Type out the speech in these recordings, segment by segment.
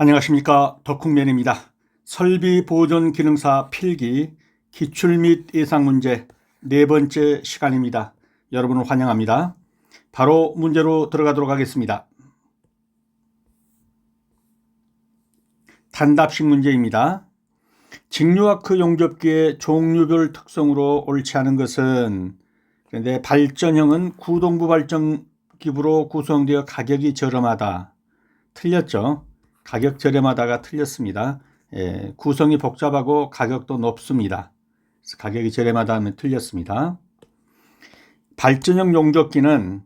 안녕하십니까, 덕훈맨입니다. 설비 보존 기능사 필기 기출 및 예상 문제 네 번째 시간입니다. 여러분을 환영합니다. 바로 문제로 들어가도록 하겠습니다. 단답식 문제입니다. 직류아크 용접기의 종류별 특성으로 옳지 않은 것은, 그런데 발전형은 구동부 발전기부로 구성되어 가격이 저렴하다. 틀렸죠. 가격 저렴하다가 틀렸습니다. 구성이 복잡하고 가격도 높습니다. 그래서 가격이 저렴하다 하면 틀렸습니다. 발전형 용접기는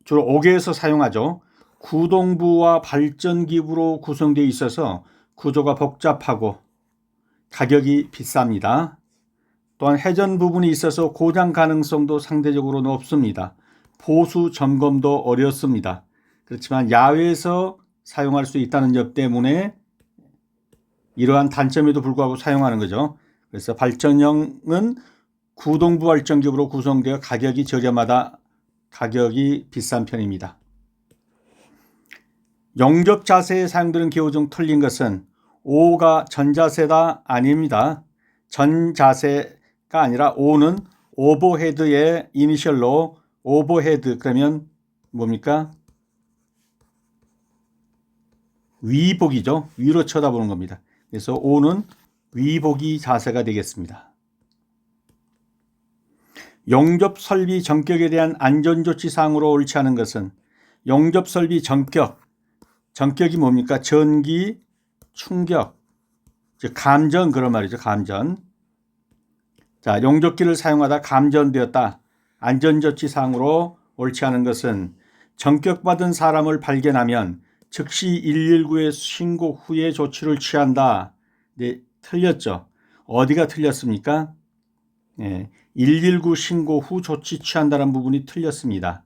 주로 5개에서 사용하죠. 구동부와 발전기부로 구성되어 있어서 구조가 복잡하고 가격이 비쌉니다. 또한 회전 부분이 있어서 고장 가능성도 상대적으로 높습니다. 보수 점검도 어렵습니다. 그렇지만 야외에서 사용할 수 있다는 점 때문에 이러한 단점에도 불구하고 사용하는 거죠. 그래서 발전형은 구동부 발전기부로 구성되어 가격이 저렴하다, 가격이 비싼 편입니다. 용접 자세에 사용되는 기호 중 틀린 것은 5가 전자세다. 아닙니다. 전자세가 아니라 5는 오버헤드의 이니셜로 오버헤드, 그러면 뭡니까? 위복이죠. 위로 쳐다보는 겁니다. 그래서 5는 위복이 자세가 되겠습니다. 용접 설비 전격에 대한 안전조치 사항으로 옳지 않은 것은, 용접 설비 전격이 뭡니까? 전기, 충격, 즉 감전, 그런 말이죠. 감전. 자, 용접기를 사용하다 감전되었다. 안전조치 사항으로 옳지 않은 것은, 전격받은 사람을 발견하면 즉시 119에 신고 후에 조치를 취한다. 네, 틀렸죠. 어디가 틀렸습니까? 119 신고 후 조치 취한다는 부분이 틀렸습니다.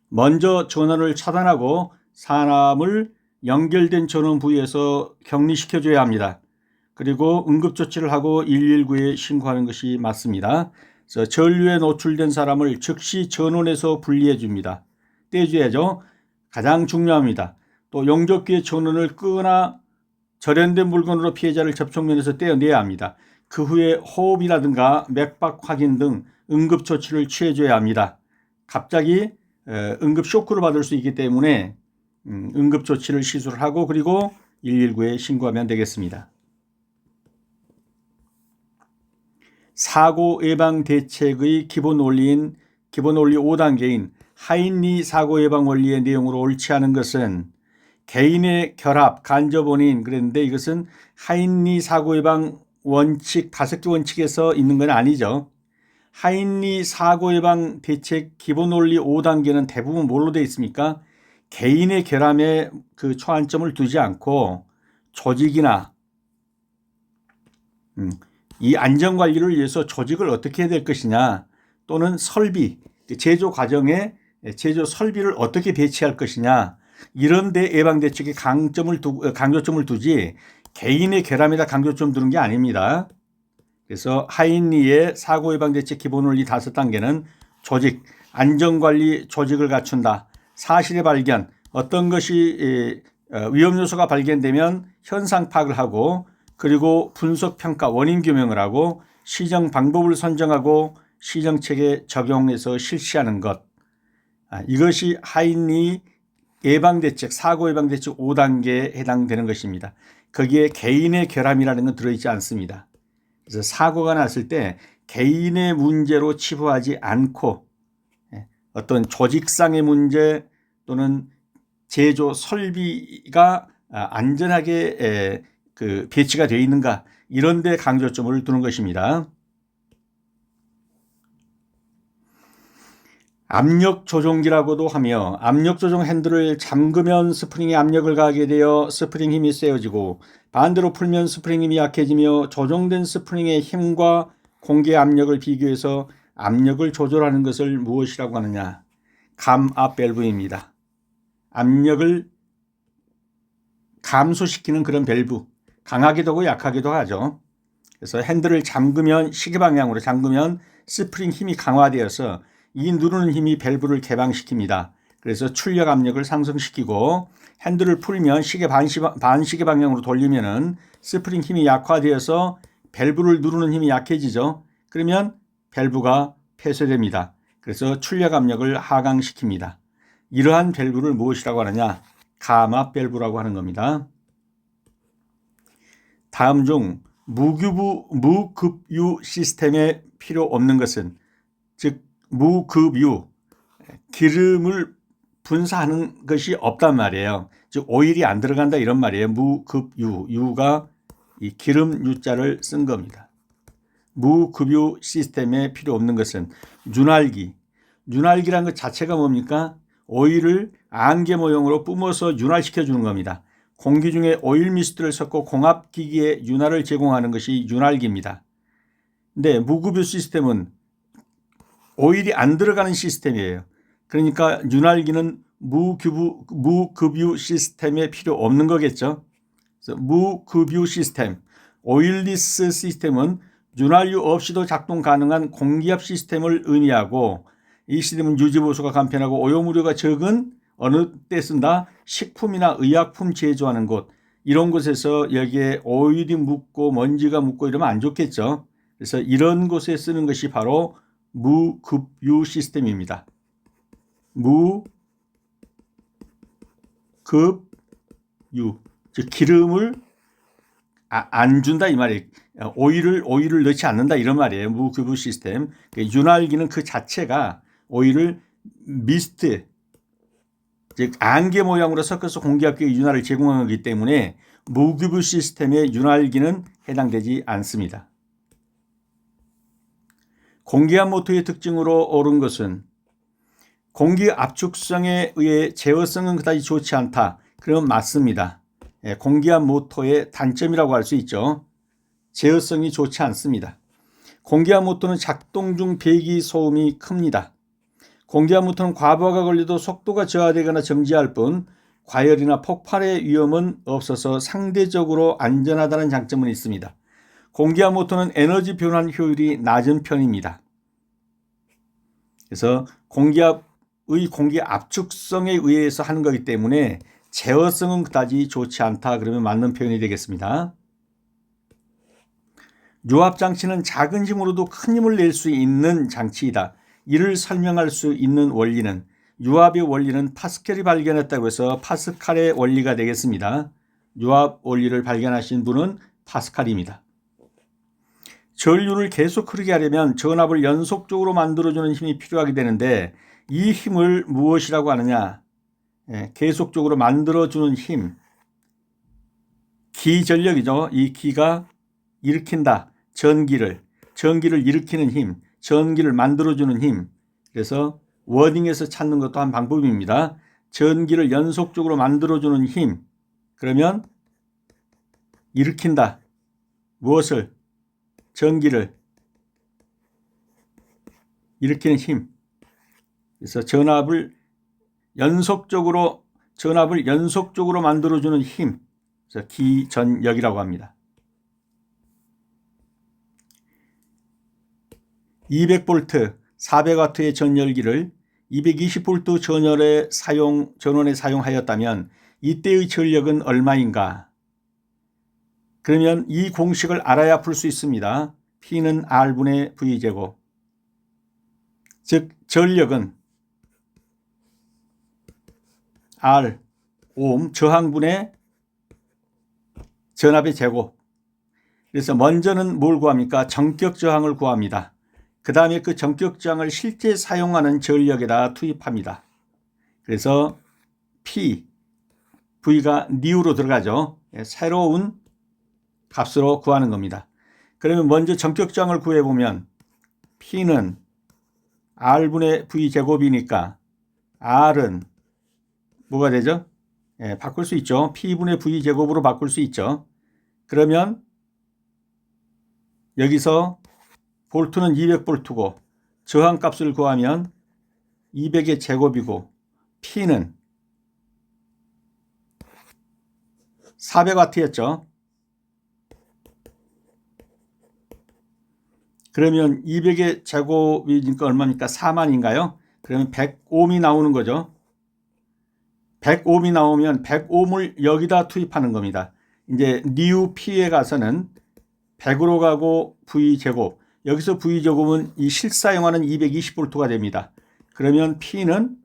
먼저 전원을 차단하고 사람을 연결된 전원 부위에서 격리시켜줘야 합니다. 그리고 응급조치를 하고 119에 신고하는 것이 맞습니다. 그래서 전류에 노출된 사람을 즉시 전원에서 분리해 줍니다. 떼줘야죠. 가장 중요합니다. 또 용접기의 전원을 끄거나 절연된 물건으로 피해자를 접촉면에서 떼어내야 합니다. 그 후에 호흡이라든가 맥박 확인 등 응급조치를 취해줘야 합니다. 갑자기 응급 쇼크를 받을 수 있기 때문에 응급조치를 시술을 하고 그리고 119에 신고하면 되겠습니다. 사고 예방 대책의 기본 원리 5단계인 하인리 사고 예방 원리의 내용으로 옳지 않은 것은, 개인의 결합, 간접 원인, 그랬는데 이것은 하인리 사고 예방 원칙 5개 원칙에서 있는 건 아니죠. 하인리 사고 예방 대책 기본 원리 5단계는 대부분 뭘로 되어 있습니까? 개인의 결함에 그 초안점을 두지 않고 조직이나 이 안전관리를 위해서 조직을 어떻게 해야 될 것이냐, 또는 설비, 제조 과정에 제조 설비를 어떻게 배치할 것이냐, 이런 데 예방대책에 강조점을 두지 개인의 결함에다 강조점 두는 게 아닙니다. 그래서 하인리의 사고 예방대책 기본원리 5단계는 조직, 안전관리 조직을 갖춘다. 사실의 발견, 어떤 것이 위험 요소가 발견되면 현상 파악을 하고, 그리고 분석, 평가, 원인 규명을 하고 시정 방법을 선정하고 시정책에 적용해서 실시하는 것. 이것이 하인리 예방대책, 사고 예방대책 5단계에 해당되는 것입니다. 거기에 개인의 결함이라는 건 들어있지 않습니다. 그래서 사고가 났을 때 개인의 문제로 치부하지 않고 어떤 조직상의 문제 또는 제조 설비가 안전하게 배치가 되어 있는가, 이런 데 강조점을 두는 것입니다. 압력 조종기라고도 하며, 압력 조종 핸들을 잠그면 스프링에 압력을 가하게 되어 스프링 힘이 세워지고, 반대로 풀면 스프링 힘이 약해지며, 조종된 스프링의 힘과 공기 압력을 비교해서 압력을 조절하는 것을 무엇이라고 하느냐? 감압 밸브입니다. 압력을 감소시키는 그런 밸브, 강하기도 하고 약하기도 하죠. 그래서 핸들을 잠그면, 시계 방향으로 잠그면 스프링 힘이 강화되어서 이 누르는 힘이 밸브를 개방시킵니다. 그래서 출력 압력을 상승시키고 핸들을 풀면 시계 반시계 방향으로 돌리면은 스프링 힘이 약화되어서 밸브를 누르는 힘이 약해지죠. 그러면 밸브가 폐쇄됩니다. 그래서 출력 압력을 하강시킵니다. 이러한 밸브를 무엇이라고 하느냐? 감압 밸브라고 하는 겁니다. 다음 중 무급유 시스템에 필요 없는 것은, 즉 무급유, 기름을 분사하는 것이 없단 말이에요. 즉 오일이 안 들어간다 이런 말이에요. 무급유, 유가 이 기름 유자를 쓴 겁니다. 무급유 시스템에 필요 없는 것은 윤활기. 윤활기란 것 자체가 뭡니까? 오일을 안개 모형으로 뿜어서 윤활시켜 주는 겁니다. 공기 중에 오일 미스트를 섞고 공합기기에 윤활을 제공하는 것이 윤활기입니다. 근데 무급유 시스템은 오일이 안 들어가는 시스템이에요. 그러니까 윤활기는 무급유 시스템에 필요 없는 거겠죠. 그래서 무급유 시스템, 오일리스 시스템은 윤활유 없이도 작동 가능한 공기압 시스템을 의미하고, 이 시스템은 유지보수가 간편하고 오염우려가 적은, 어느 때 쓴다? 식품이나 의약품 제조하는 곳, 이런 곳에서 여기에 오일이 묻고 먼지가 묻고 이러면 안 좋겠죠. 그래서 이런 곳에 쓰는 것이 바로 무급유 시스템입니다. 무급유, 즉 기름을 안 준다 이 말이에요. 오일을 넣지 않는다 이런 말이에요. 무급유 시스템. 윤활기는 그 자체가 오일을 미스트, 즉 안개 모양으로 섞어서 공기압기에 윤활을 제공하기 때문에 무급유 시스템의 윤활기는 해당되지 않습니다. 공기압 모터의 특징으로 옳은 것은 공기 압축성에 의해 제어성은 그다지 좋지 않다. 그러면 맞습니다. 공기압 모터의 단점이라고 할 수 있죠. 제어성이 좋지 않습니다. 공기압 모터는 작동 중 배기 소음이 큽니다. 공기압 모터는 과부하가 걸려도 속도가 저하되거나 정지할 뿐 과열이나 폭발의 위험은 없어서 상대적으로 안전하다는 장점은 있습니다. 공기압 모터는 에너지 변환 효율이 낮은 편입니다. 그래서 공기압 압축성에 의해서 하는 거기 때문에 제어성은 그다지 좋지 않다 그러면 맞는 표현이 되겠습니다. 유압장치는 작은 힘으로도 큰 힘을 낼 수 있는 장치이다. 이를 설명할 수 있는 원리는, 유압의 원리는 파스칼이 발견했다고 해서 파스칼의 원리가 되겠습니다. 유압 원리를 발견하신 분은 파스칼입니다. 전류를 계속 흐르게 하려면 전압을 연속적으로 만들어주는 힘이 필요하게 되는데, 이 힘을 무엇이라고 하느냐? 계속적으로 만들어주는 힘, 기전력이죠. 이 기가 일으킨다. 전기를 일으키는 힘, 전기를 만들어주는 힘. 그래서 워딩에서 찾는 것도 한 방법입니다. 전기를 연속적으로 만들어주는 힘. 그러면 일으킨다. 무엇을? 전기를 일으키는 힘. 그래서 전압을 연속적으로 만들어주는 힘. 그래서 기전력이라고 합니다. 200V, 400W의 전열기를 220V 전원에 사용하였다면 이때의 전력은 얼마인가? 그러면 이 공식을 알아야 풀 수 있습니다. P는 R분의 V제곱. 즉 전력은 R, 오hm, 저항분의 전압의 제곱. 그래서 먼저는 뭘 구합니까? 전격 저항을 구합니다. 그 다음에 그 전격 저항을 실제 사용하는 전력에다 투입합니다. 그래서 P, V가 N으로 들어가죠. 새로운 값으로 구하는 겁니다. 그러면 먼저 전격 저항을 구해보면 P는 R분의 V제곱이니까 R은 뭐가 되죠? 바꿀 수 있죠. P분의 V제곱으로 바꿀 수 있죠. 그러면 여기서 볼트는 200볼트고 저항값을 구하면 200의 제곱이고 P는 400W였죠. 그러면 200의 제곱이니까 얼마입니까? 4만인가요? 그러면 100ohm이 나오는 거죠. 100옴이 나오면 100옴을 여기다 투입하는 겁니다. 이제 new P에 가서는 100으로 가고 V 제곱, 여기서 V 제곱은 이 실사용하는 220V가 됩니다. 그러면 P는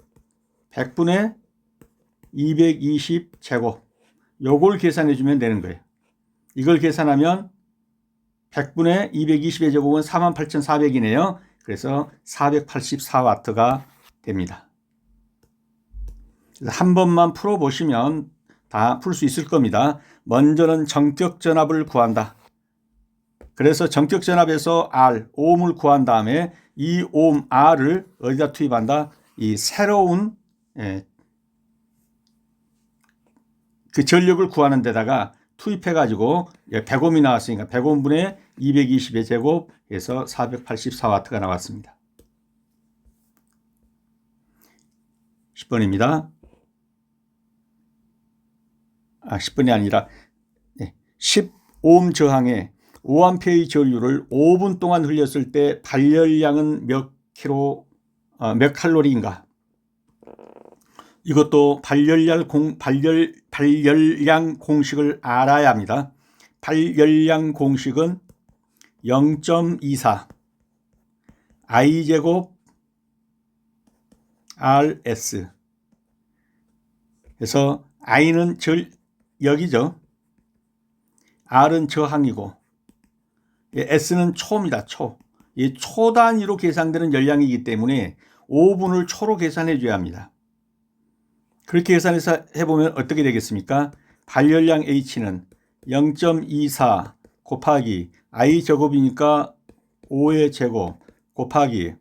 100분의 220 제곱, 요걸 계산해 주면 되는 거예요. 이걸 계산하면 100분의 220의 제곱은 48,400이네요. 그래서 484W가 됩니다. 한 번만 풀어보시면 다 풀 수 있을 겁니다. 먼저는 전격전압을 구한다. 그래서 전격전압에서 R, 옴을 구한 다음에 이 옴 R을 어디다 투입한다? 이 새로운 그 전력을 구하는 데다가 투입해가지고 100옴이 나왔으니까 100옴분의 220의 제곱에서 484W가 나왔습니다. 10번입니다. 10번이 아니라 10옴 저항에 5A의 전류를 5분 동안 흘렸을 때 발열량은 몇 칼로리인가? 이것도 발열량 공식을 알아야 합니다. 발열량 공식은 0.24 I 제곱 RS. 그래서 I는 여기죠. R은 저항이고 S는 초입니다. 초. 이 초 단위로 계산되는 열량이기 때문에 5분을 초로 계산해 줘야 합니다. 그렇게 계산해서 해보면 어떻게 되겠습니까? 발열량 H는 0.24 곱하기 I 제곱이니까 5의 제곱 곱하기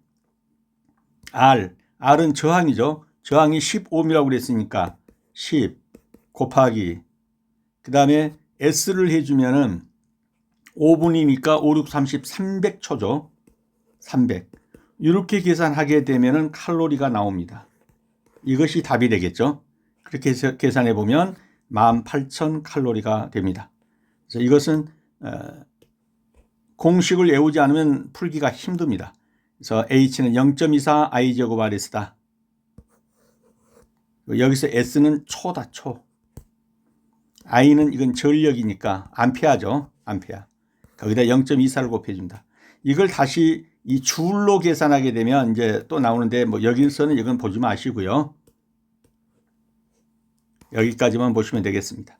R은 저항이죠. 저항이 10옴이라고 그랬으니까 10 곱하기 그 다음에 S를 해주면은 5분이니까 5, 6, 30, 300초죠. 300. 이렇게 계산하게 되면은 칼로리가 나옵니다. 이것이 답이 되겠죠. 그렇게 해서 계산해 보면 18,000칼로리가 됩니다. 그래서 이것은 공식을 외우지 않으면 풀기가 힘듭니다. 그래서 H는 0.24 I 제곱 RS다. 여기서 S는 초다, 초. I는 이건 전력이니까 암페아죠. 암페아. 거기다 0.24를 곱해준다. 이걸 다시 이 줄로 계산하게 되면 이제 또 나오는데 뭐 여기서는 이건 보지 마시고요. 여기까지만 보시면 되겠습니다.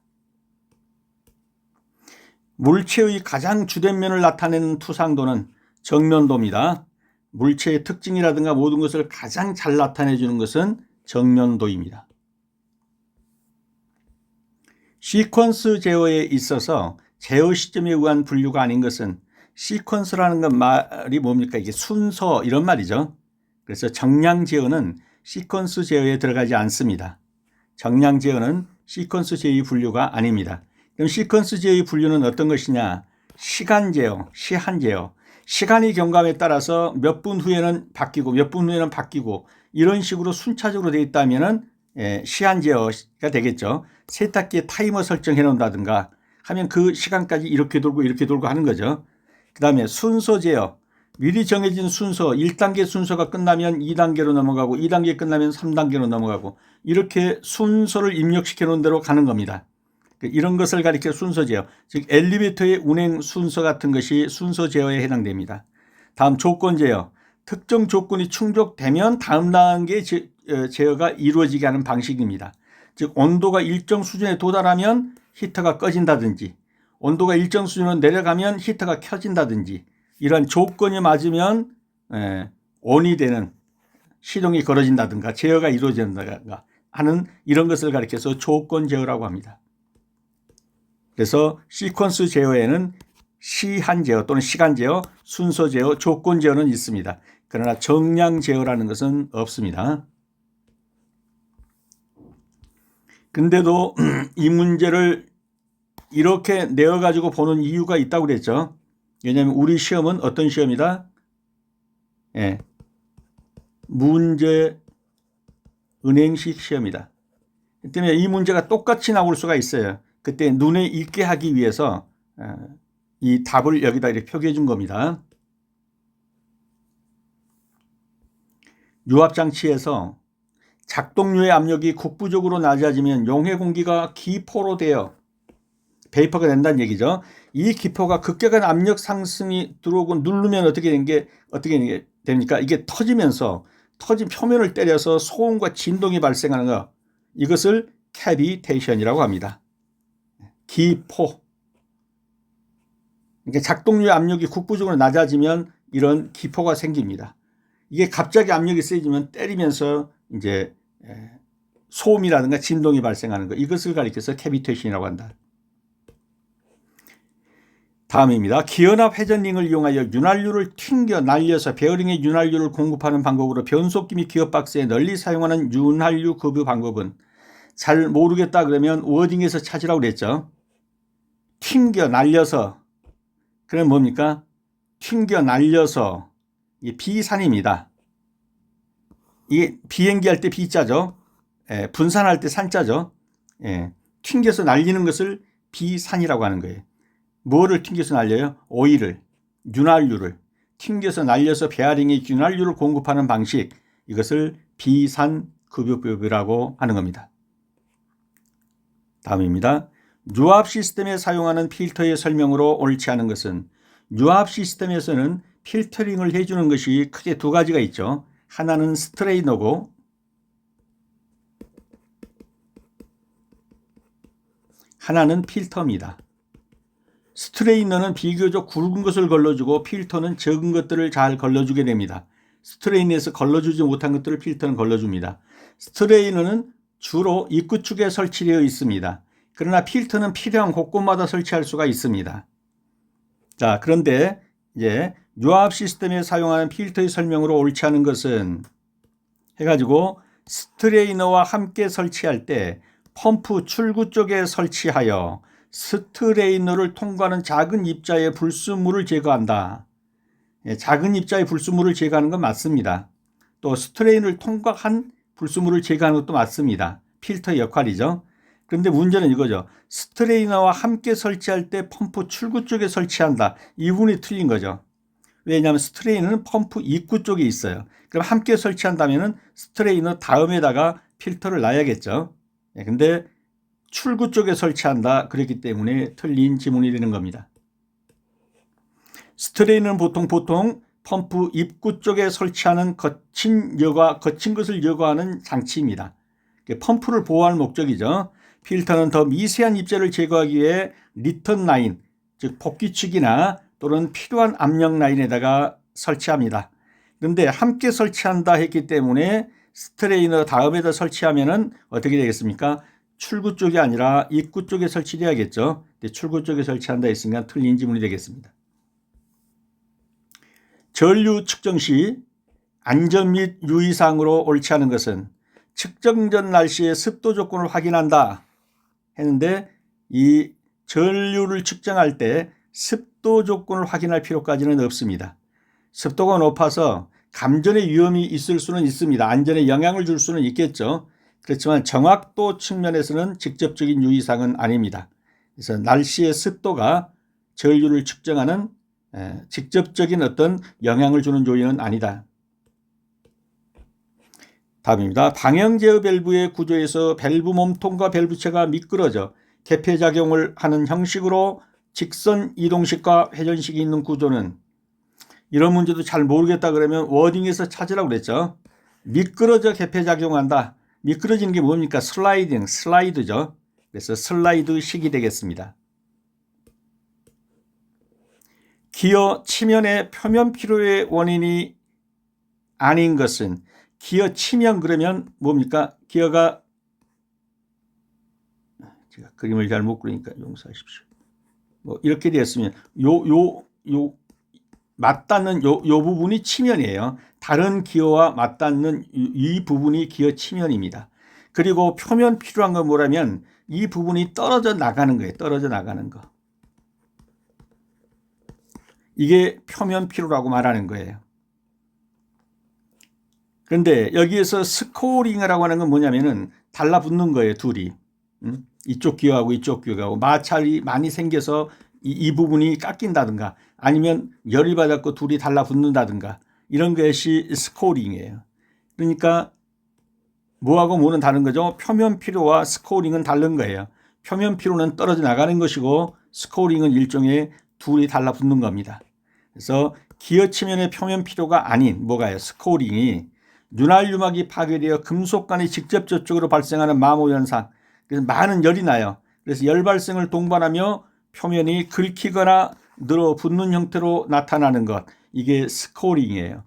물체의 가장 주된 면을 나타내는 투상도는 정면도입니다. 물체의 특징이라든가 모든 것을 가장 잘 나타내 주는 것은 정면도입니다. 시퀀스 제어에 있어서 제어 시점에 의한 분류가 아닌 것은 시퀀스라는 건 말이 뭡니까? 이게 순서 이런 말이죠. 그래서 정량 제어는 시퀀스 제어에 들어가지 않습니다. 정량 제어는 시퀀스 제어의 분류가 아닙니다. 그럼 시퀀스 제어의 분류는 어떤 것이냐? 시간 제어, 시한 제어. 시간의 경감에 따라서 몇 분 후에는 바뀌고 몇 분 후에는 바뀌고 이런 식으로 순차적으로 되어 있다면은 시한 제어가 되겠죠. 세탁기에 타이머 설정해 놓는다든가 하면 그 시간까지 이렇게 돌고 하는 거죠. 그 다음에 순서 제어. 미리 정해진 순서, 1단계 순서가 끝나면 2단계로 넘어가고 2단계 끝나면 3단계로 넘어가고 이렇게 순서를 입력시켜 놓은 대로 가는 겁니다. 이런 것을 가리켜 순서 제어. 즉 엘리베이터의 운행 순서 같은 것이 순서 제어에 해당됩니다. 다음 조건 제어. 특정 조건이 충족되면 다음 단계의 제어가 이루어지게 하는 방식입니다. 즉 온도가 일정 수준에 도달하면 히터가 꺼진다든지 온도가 일정 수준으로 내려가면 히터가 켜진다든지 이런 조건이 맞으면 온이 되는 시동이 걸어진다든가 제어가 이루어진다든가 하는 이런 것을 가리켜서 조건 제어라고 합니다. 그래서 시퀀스 제어에는 시한 제어 또는 시간 제어, 순서 제어, 조건 제어는 있습니다. 그러나 정량 제어라는 것은 없습니다. 근데도 이 문제를 이렇게 내어가지고 보는 이유가 있다고 그랬죠. 왜냐하면 우리 시험은 어떤 시험이다? 문제 은행식 시험이다. 때문에 이 문제가 똑같이 나올 수가 있어요. 그때 눈에 익게 하기 위해서 이 답을 여기다 이렇게 표기해 준 겁니다. 유압장치에서 작동류의 압력이 국부적으로 낮아지면 용해 공기가 기포로 되어 베이퍼가 된다는 얘기죠. 이 기포가 급격한 압력 상승이 들어오고 누르면 어떻게 됩니까? 이게 터지면서 터진 표면을 때려서 소음과 진동이 발생하는 것, 이것을 캐비테이션이라고 합니다. 기포. 그러니까 작동류의 압력이 국부적으로 낮아지면 이런 기포가 생깁니다. 이게 갑자기 압력이 세지면 때리면서 이제 소음이라든가 진동이 발생하는 것, 이것을 가리켜서 캐비테이션이라고 한다. 다음입니다. 기연압 회전링을 이용하여 윤활유를 튕겨 날려서 베어링에 윤활유를 공급하는 방법으로 변속기 및 기어박스에 널리 사용하는 윤활유 급유 방법은, 잘 모르겠다 그러면 워딩에서 찾으라고 그랬죠. 튕겨 날려서, 그럼 뭡니까? 튕겨 날려서, 이 비산입니다. 이게 비행기 할 때 비자죠. 분산할 때 산자죠. 튕겨서 날리는 것을 비산이라고 하는 거예요. 뭐를 튕겨서 날려요? 오일을, 윤활유를 튕겨서 날려서 베어링에 윤활유를 공급하는 방식, 이것을 비산급유법이라고 하는 겁니다. 다음입니다. 유압 시스템에 사용하는 필터의 설명으로 옳지 않은 것은, 유압 시스템에서는 필터링을 해주는 것이 크게 두 가지가 있죠. 하나는 스트레이너고 하나는 필터입니다. 스트레이너는 비교적 굵은 것을 걸러주고 필터는 적은 것들을 잘 걸러주게 됩니다. 스트레이너에서 걸러주지 못한 것들을 필터는 걸러줍니다. 스트레이너는 주로 입구 축에 설치되어 있습니다. 그러나 필터는 필요한 곳곳마다 설치할 수가 있습니다. 자, 그런데 이제 유압 시스템에 사용하는 필터의 설명으로 옳지 않은 것은 해가지고 스트레이너와 함께 설치할 때 펌프 출구 쪽에 설치하여 스트레이너를 통과하는 작은 입자의 불순물을 제거한다. 작은 입자의 불순물을 제거하는 건 맞습니다. 또 스트레이너를 통과한 불순물을 제거하는 것도 맞습니다. 필터의 역할이죠. 그런데 문제는 이거죠. 스트레이너와 함께 설치할 때 펌프 출구 쪽에 설치한다. 이 부분이 틀린 거죠. 왜냐하면 스트레이너는 펌프 입구 쪽에 있어요. 그럼 함께 설치한다면 스트레이너 다음에다가 필터를 놔야겠죠. 근데 출구 쪽에 설치한다. 그렇기 때문에 틀린 지문이 되는 겁니다. 스트레이너는 보통 펌프 입구 쪽에 설치하는 거친 것을 여과하는 장치입니다. 펌프를 보호할 목적이죠. 필터는 더 미세한 입자를 제거하기 위해 리턴 라인, 즉 복귀축이나 또는 필요한 압력 라인에다가 설치합니다. 그런데 함께 설치한다 했기 때문에 스트레이너 다음에다 설치하면은 어떻게 되겠습니까? 출구 쪽이 아니라 입구 쪽에 설치해야겠죠. 출구 쪽에 설치한다 했으니까 틀린 지문이 되겠습니다. 전류 측정 시 안전 및 유의사항으로 옳지 않은 것은, 측정 전 날씨의 습도 조건을 확인한다 했는데, 이 전류를 측정할 때 습도 조건을 확인할 필요까지는 없습니다. 습도가 높아서 감전의 위험이 있을 수는 있습니다. 안전에 영향을 줄 수는 있겠죠. 그렇지만 정확도 측면에서는 직접적인 유의사항은 아닙니다. 그래서 날씨의 습도가 전류를 측정하는 직접적인 어떤 영향을 주는 요인은 아니다. 답입니다. 방향 제어 밸브의 구조에서 밸브 몸통과 밸브체가 미끄러져 개폐작용을 하는 형식으로 직선 이동식과 회전식이 있는 구조는, 이런 문제도 잘 모르겠다 그러면 워딩에서 찾으라고 그랬죠. 미끄러져 개폐작용한다. 미끄러지는 게 뭡니까? 슬라이드죠. 그래서 슬라이드식이 되겠습니다. 기어 치면의 표면 피로의 원인이 아닌 것은, 기어 치면 그러면 뭡니까? 기어가, 제가 그림을 잘 못 그리니까 용서하십시오. 뭐 이렇게 되었으면 맞닿는 요 부분이 치면이에요. 다른 기어와 맞닿는 이 부분이 기어 치면입니다. 그리고 표면 필요한 건 뭐라면 이 부분이 떨어져 나가는 거예요. 떨어져 나가는 거. 이게 표면 피로라고 말하는 거예요. 그런데 여기에서 스코어링이라고 하는 건 뭐냐면은 달라붙는 거예요. 둘이. 이쪽 기어하고 이쪽 기어하고 마찰이 많이 생겨서 이 부분이 깎인다든가 아니면 열이 받았고 둘이 달라붙는다든가 이런 것이 스코어링이에요. 그러니까 뭐하고 뭐는 다른 거죠. 표면 피로와 스코어링은 다른 거예요. 표면 피로는 떨어져 나가는 것이고 스코어링은 일종의 둘이 달라붙는 겁니다. 그래서 기어 치면의 표면 피로가 아닌 뭐가요? 스코어링이 윤활 유막이 파괴되어 금속 간이 직접적으로 발생하는 마모 현상. 그래서 많은 열이 나요. 그래서 열 발생을 동반하며 표면이 긁히거나 늘어붙는 형태로 나타나는 것. 이게 스코어링이에요.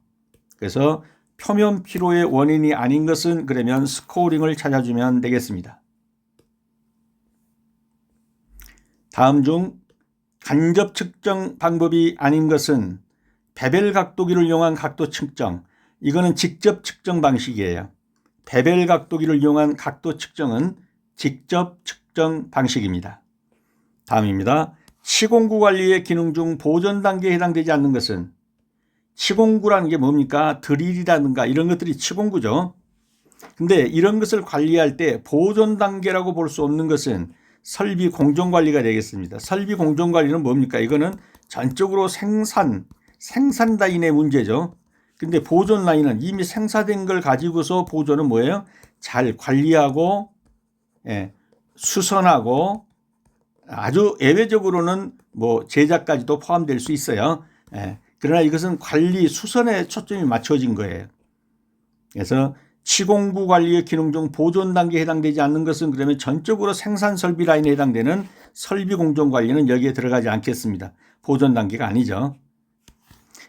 그래서 표면 피로의 원인이 아닌 것은 그러면 스코어링을 찾아주면 되겠습니다. 다음 중 간접 측정 방법이 아닌 것은 베벨 각도기를 이용한 각도 측정. 이거는 직접 측정 방식이에요. 베벨 각도기를 이용한 각도 측정은 직접 측정 방식입니다. 다음입니다. 치공구 관리의 기능 중 보존 단계에 해당되지 않는 것은 치공구라는 게 뭡니까? 드릴이라든가 이런 것들이 치공구죠. 근데 이런 것을 관리할 때 보존 단계라고 볼 수 없는 것은 설비 공정 관리가 되겠습니다. 설비 공정 관리는 뭡니까? 이거는 전적으로 생산 라인의 문제죠. 근데 보존 라인은 이미 생산된 걸 가지고서 보존은 뭐예요? 잘 관리하고 수선하고 아주 예외적으로는 뭐 제작까지도 포함될 수 있어요. 그러나 이것은 관리 수선에 초점이 맞춰진 거예요. 그래서 치공구 관리의 기능 중 보존 단계에 해당되지 않는 것은 그러면 전적으로 생산 설비 라인에 해당되는 설비 공정 관리는 여기에 들어가지 않겠습니다. 보존 단계가 아니죠.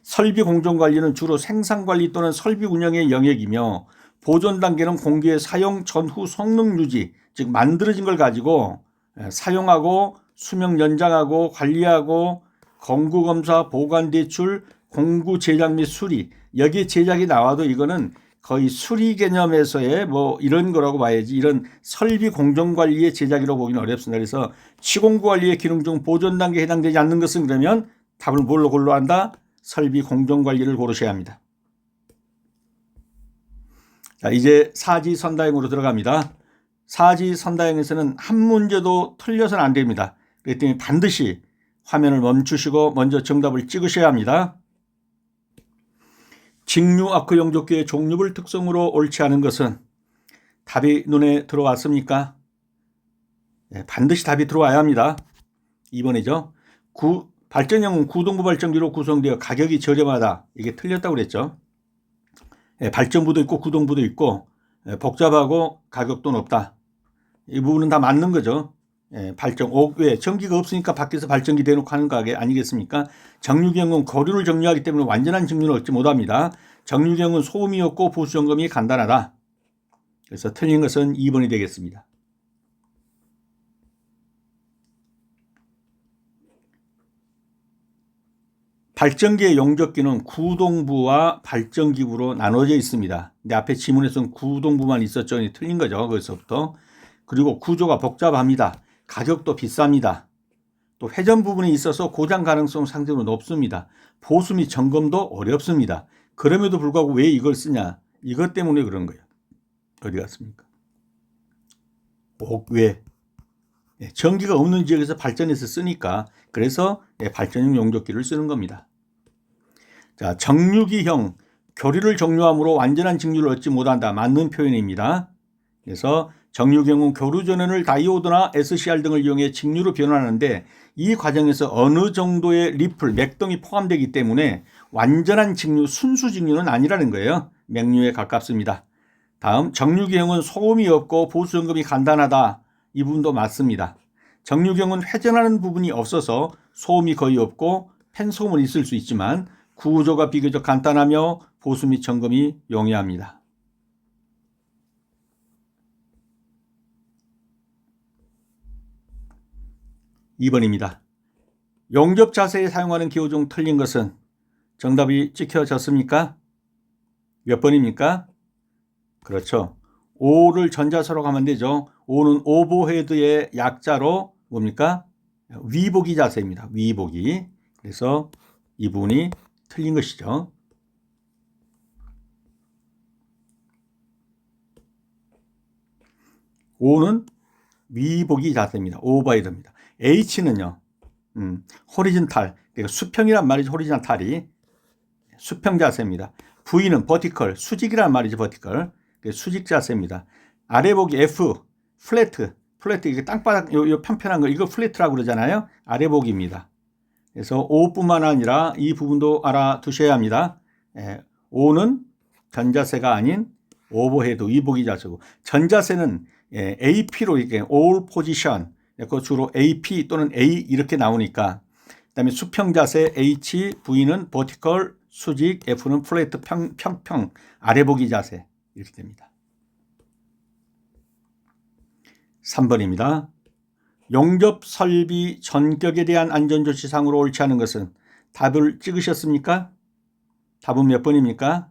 설비 공정 관리는 주로 생산 관리 또는 설비 운영의 영역이며 보존 단계는 공기의 사용 전후 성능 유지, 즉 만들어진 걸 가지고 사용하고 수명 연장하고 관리하고 건구 검사, 보관 대출, 공구 제작 및 수리. 여기에 제작이 나와도 이거는 거의 수리 개념에서의 뭐 이런 거라고 봐야지 이런 설비 공정 관리의 제작이라고 보기는 어렵습니다. 그래서 시공구 관리의 기능 중 보존 단계에 해당되지 않는 것은 그러면 답을 뭘로 한다? 설비 공정 관리를 고르셔야 합니다. 자, 이제 사지선다형으로 들어갑니다. 사지선다형에서는 한 문제도 틀려서는 안 됩니다. 그랬더니 반드시 화면을 멈추시고 먼저 정답을 찍으셔야 합니다. 직류 아크 용접기의 종류별 특성으로 옳지 않은 것은 답이 눈에 들어왔습니까? 반드시 답이 들어와야 합니다. 2번이죠. 발전형은 구동부 발전기로 구성되어 가격이 저렴하다. 이게 틀렸다고 그랬죠. 발전부도 있고 구동부도 있고 복잡하고 가격도 높다. 이 부분은 다 맞는 거죠. 왜 전기가 없으니까 밖에서 발전기 대놓고 하는 거 아니겠습니까? 정류경은 거류를 정류하기 때문에 완전한 정류를 얻지 못합니다. 정류경은 소음이 없고 보수 점검이 간단하다. 그래서 틀린 것은 2번이 되겠습니다. 발전기의 용접기는 구동부와 발전기부로 나눠져 있습니다. 근데 앞에 지문에서는 구동부만 있었죠. 틀린 거죠. 거기서부터. 그리고 구조가 복잡합니다. 가격도 비쌉니다. 또 회전 부분이 있어서 고장 가능성 상대로 높습니다. 보수 및 점검도 어렵습니다. 그럼에도 불구하고 왜 이걸 쓰냐? 이것 때문에 그런 거예요. 어디 갔습니까? 왜? 전기가 없는 지역에서 발전해서 쓰니까 그래서 발전용 용접기를 쓰는 겁니다. 자, 정류기형 교류를 정류함으로 완전한 직류를 얻지 못한다. 맞는 표현입니다. 그래서 정류경은 교류 전원을 다이오드나 SCR 등을 이용해 직류로 변환하는데 이 과정에서 어느 정도의 리플, 맥동이 포함되기 때문에 완전한 직류, 순수 직류는 아니라는 거예요. 맥류에 가깝습니다. 다음 정류경은 소음이 없고 보수 점검이 간단하다. 이 부분도 맞습니다. 정류경은 회전하는 부분이 없어서 소음이 거의 없고 팬소음은 있을 수 있지만 구조가 비교적 간단하며 보수 및 점검이 용이합니다. 2번입니다. 용접 자세에 사용하는 기호 중 틀린 것은 정답이 찍혀졌습니까? 몇 번입니까? 그렇죠. 5를 전자서로 하면 되죠. 5는 오버헤드의 약자로 뭡니까? 위보기 자세입니다. 위보기. 그래서 이 부분이 틀린 것이죠. O는 위보기 자세입니다. 오버헤드입니다. H는요. 호리즌탈, 그러니까 수평이란 말이죠. 호리즌탈이 수평 자세입니다. V는 버티컬, 수직이란 말이죠. 버티컬. 수직 자세입니다. 아래 보기 F, 플래트, 이게 땅바닥 요 편편한 거 이거 플래트라고 그러잖아요. 아래 보기입니다. 그래서 O뿐만 아니라 이 부분도 알아두셔야 합니다. O는 전자세가 아닌 오버헤드 위보기 자세고, 전자세는 AP로 이렇게 all position, 그 주로 AP 또는 A 이렇게 나오니까, 그다음에 수평 자세 H, V는 vertical 수직, F는 플래트 평평 아래 보기 자세 이렇게 됩니다. 3번입니다. 용접 설비 전격에 대한 안전조치상으로 옳지 않은 것은, 답을 찍으셨습니까? 답은 몇 번입니까?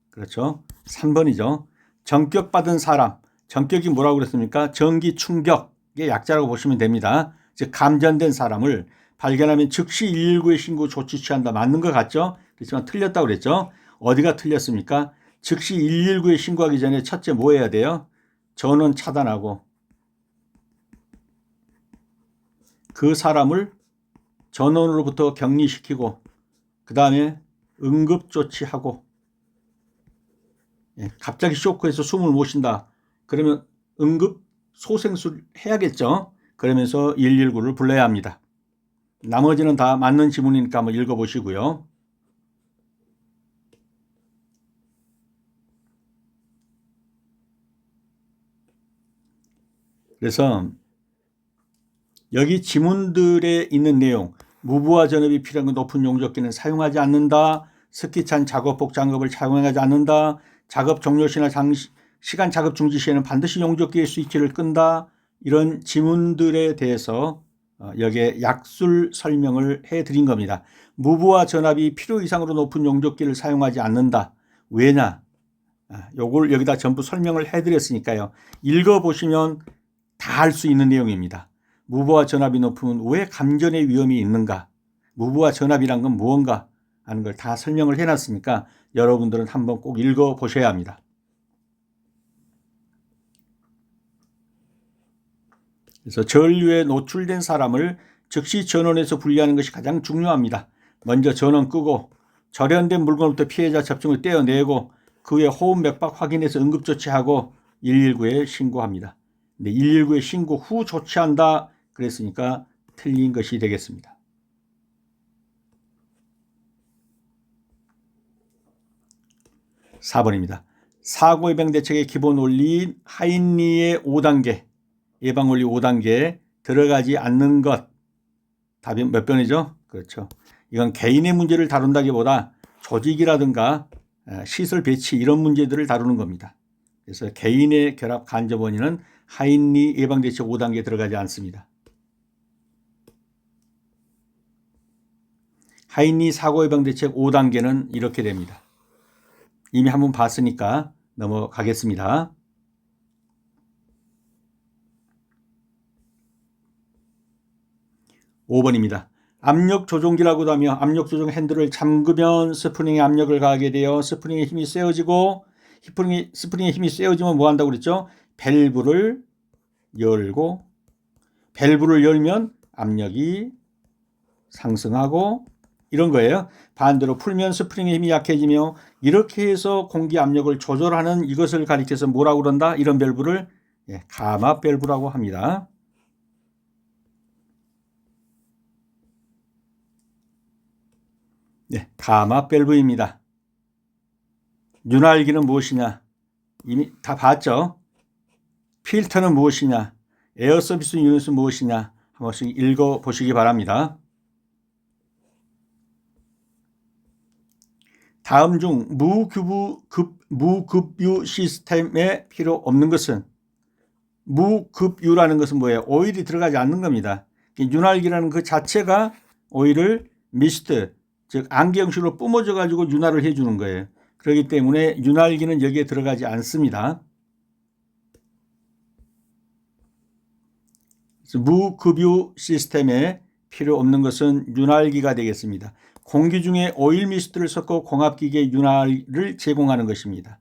그렇죠. 3번이죠. 전격받은 사람. 전격이 뭐라고 그랬습니까? 전기 충격의 약자라고 보시면 됩니다. 즉 감전된 사람을 발견하면 즉시 119에 신고 조치 취한다. 맞는 것 같죠? 그렇지만 틀렸다고 그랬죠. 어디가 틀렸습니까? 즉시 119에 신고하기 전에 첫째 뭐 해야 돼요? 전원 차단하고 그 사람을 전원으로부터 격리시키고 그 다음에 응급조치하고, 갑자기 쇼크해서 숨을 못 쉰다. 그러면 응급 소생술 해야겠죠. 그러면서 119를 불러야 합니다. 나머지는 다 맞는 지문이니까 한번 읽어보시고요. 그래서 여기 지문들에 있는 내용, 무브와 전압이 필요한 높은 용접기는 사용하지 않는다. 스키찬 작업복 장갑을 사용하지 않는다. 작업 종료 시나 시간 작업 중지 시에는 반드시 용접기의 스위치를 끈다. 이런 지문들에 대해서 여기에 약술 설명을 해드린 겁니다. 무브와 전압이 필요 이상으로 높은 용접기를 사용하지 않는다. 왜냐? 요걸 여기다 전부 설명을 해드렸으니까요. 읽어보시면 다 알 수 있는 내용입니다. 무브와 전압이 높으면 왜 감전의 위험이 있는가? 무브와 전압이란 건 무언가 하는 걸 다 설명을 해놨으니까 여러분들은 한번 꼭 읽어보셔야 합니다. 그래서 전류에 노출된 사람을 즉시 전원에서 분리하는 것이 가장 중요합니다. 먼저 전원 끄고 절연된 물건부터 피해자 접촉을 떼어내고 그 후에 호흡 맥박 확인해서 응급조치하고 119에 신고합니다. 근데 119에 신고 후 조치한다 그랬으니까 틀린 것이 되겠습니다. (4번입니다) 사고 예방 대책의 기본 원리인 하인리의 5단계, 예방 원리 5단계 들어가지 않는 것. 답이 몇 번이죠? 그렇죠. 이건 개인의 문제를 다룬다기보다 조직이라든가 시설 배치 이런 문제들을 다루는 겁니다. 그래서 개인의 결합 간접 원인은 하인리 예방 대책 5단계에 들어가지 않습니다. 하인리 사고 예방 대책 5단계는 이렇게 됩니다. 이미 한번 봤으니까 넘어가겠습니다. 5번입니다. 압력 조종기라고도 하며 압력 조종 핸들을 잠그면 스프링에 압력을 가하게 되어 스프링의 힘이 세워지고, 스프링의 힘이 세워지면 뭐 한다고 그랬죠? 밸브를 열고, 밸브를 열면 압력이 상승하고 이런 거예요. 반대로 풀면 스프링의 힘이 약해지며, 이렇게 해서 공기 압력을 조절하는 이것을 가리켜서 뭐라고 그런다? 이런 밸브를 가마 밸브라고 합니다. 가마 밸브입니다. 윤활기는 무엇이냐? 이미 다 봤죠? 필터는 무엇이냐? 에어 서비스 유닛은 무엇이냐? 한 번씩 읽어보시기 바랍니다. 다음 중 무급유 시스템에 필요 없는 것은, 무급유라는 것은 뭐예요? 오일이 들어가지 않는 겁니다. 윤활기라는 그 자체가 오일을 미스트, 즉 안개형식으로 뿜어져 가지고 윤활을 해주는 거예요. 그렇기 때문에 윤활기는 여기에 들어가지 않습니다. 무급유 시스템에 필요 없는 것은 윤활기가 되겠습니다. 공기 중에 오일 미스트를 섞어 공합기계 윤활을 제공하는 것입니다.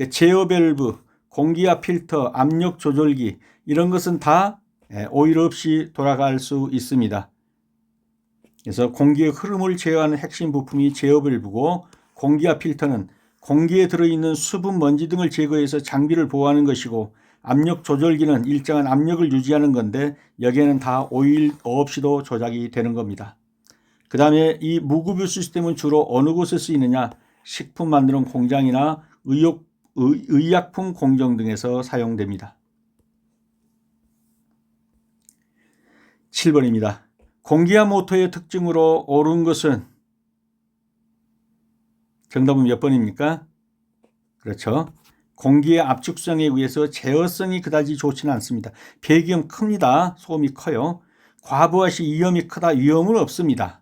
제어 밸브, 공기압 필터, 압력 조절기 이런 것은 다 오일 없이 돌아갈 수 있습니다. 그래서 공기의 흐름을 제어하는 핵심 부품이 제어 밸브고, 공기압 필터는 공기에 들어있는 수분, 먼지 등을 제거해서 장비를 보호하는 것이고, 압력 조절기는 일정한 압력을 유지하는 건데 여기에는 다 오일 없이도 조작이 되는 겁니다. 그 다음에 이 무구뷰 시스템은 주로 어느 곳에 쓰이느냐? 식품 만드는 공장이나 의약품 공정 등에서 사용됩니다. 7번입니다. 공기압 모터의 특징으로 옳은 것은, 정답은 몇 번입니까? 그렇죠. 공기의 압축성에 의해서 제어성이 그다지 좋지는 않습니다. 배기음 큽니다. 소음이 커요. 과부하 시 위험이 크다. 위험은 없습니다.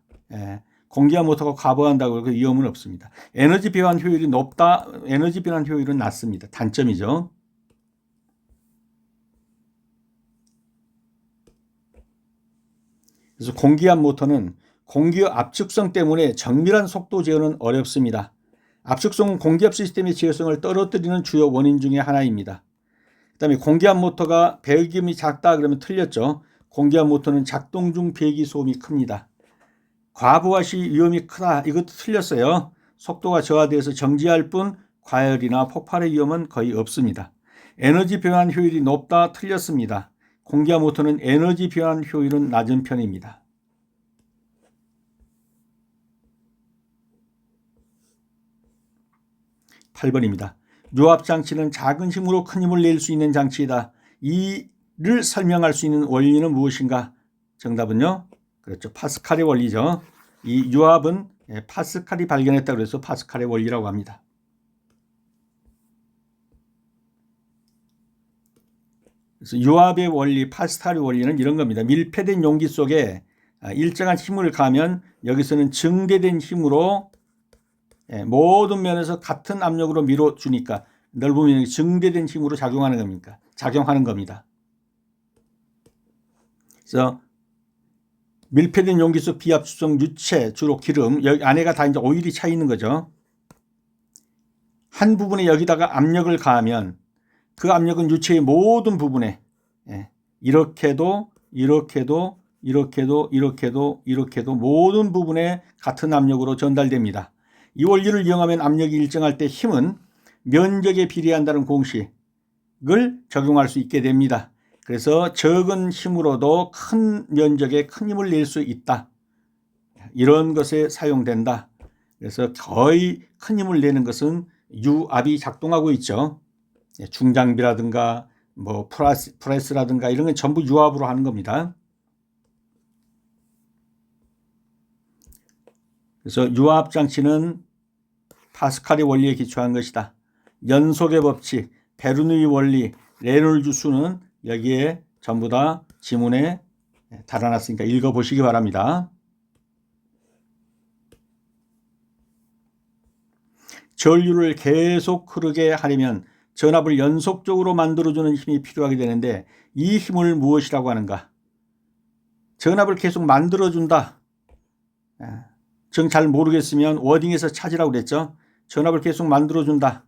공기압 모터가 과부한다고 해서 위험은 없습니다. 에너지 배환 효율이 높다. 에너지 배환 효율은 낮습니다. 단점이죠. 그래서 공기압 모터는 공기의 압축성 때문에 정밀한 속도 제어는 어렵습니다. 압축성은 공기압 시스템의 제어성을 떨어뜨리는 주요 원인 중에 하나입니다. 그 다음에 공기압 모터가 배기음이 작다 그러면 틀렸죠. 공기압 모터는 작동 중 배기 소음이 큽니다. 과부하 시 위험이 크다. 이것도 틀렸어요. 속도가 저하되어서 정지할 뿐 과열이나 폭발의 위험은 거의 없습니다. 에너지 변환 효율이 높다. 틀렸습니다. 공기압 모터는 에너지 변환 효율은 낮은 편입니다. 8번입니다. 유압장치는 작은 힘으로 큰 힘을 낼 수 있는 장치이다. 이를 설명할 수 있는 원리는 무엇인가? 정답은요. 그렇죠. 파스칼의 원리죠. 이 유압은 파스칼이 발견했다고 해서 파스칼의 원리라고 합니다. 그래서 유압의 원리, 파스칼의 원리는 이런 겁니다. 밀폐된 용기 속에 일정한 힘을 가하면 여기서는 증대된 힘으로 모든 면에서 같은 압력으로 밀어주니까 넓은 면이 증대된 힘으로 작용하는 겁니다. 그래서 밀폐된 용기 속 비압수성 유체, 주로 기름, 여기 안에가 다 이제 오일이 차 있는 거죠. 한 부분에 여기다가 압력을 가하면 그 압력은 유체의 모든 부분에 이렇게도 모든 부분에 같은 압력으로 전달됩니다. 이 원리를 이용하면 압력이 일정할 때 힘은 면적에 비례한다는 공식을 적용할 수 있게 됩니다. 그래서 적은 힘으로도 큰 면적에 큰 힘을 낼 수 있다. 이런 것에 사용된다. 그래서 거의 큰 힘을 내는 것은 유압이 작동하고 있죠. 중장비라든가 뭐 프레스라든가 이런 건 전부 유압으로 하는 겁니다. 그래서 유압 장치는 파스칼의 원리에 기초한 것이다. 연속의 법칙, 베르누이 원리, 레놀즈 수는 여기에 전부 다 지문에 달아놨으니까 읽어보시기 바랍니다. 전류를 계속 흐르게 하려면 전압을 연속적으로 만들어주는 힘이 필요하게 되는데 이 힘을 무엇이라고 하는가? 전압을 계속 만들어준다. 정 잘 모르겠으면 워딩에서 찾으라고 그랬죠. 전압을 계속 만들어준다.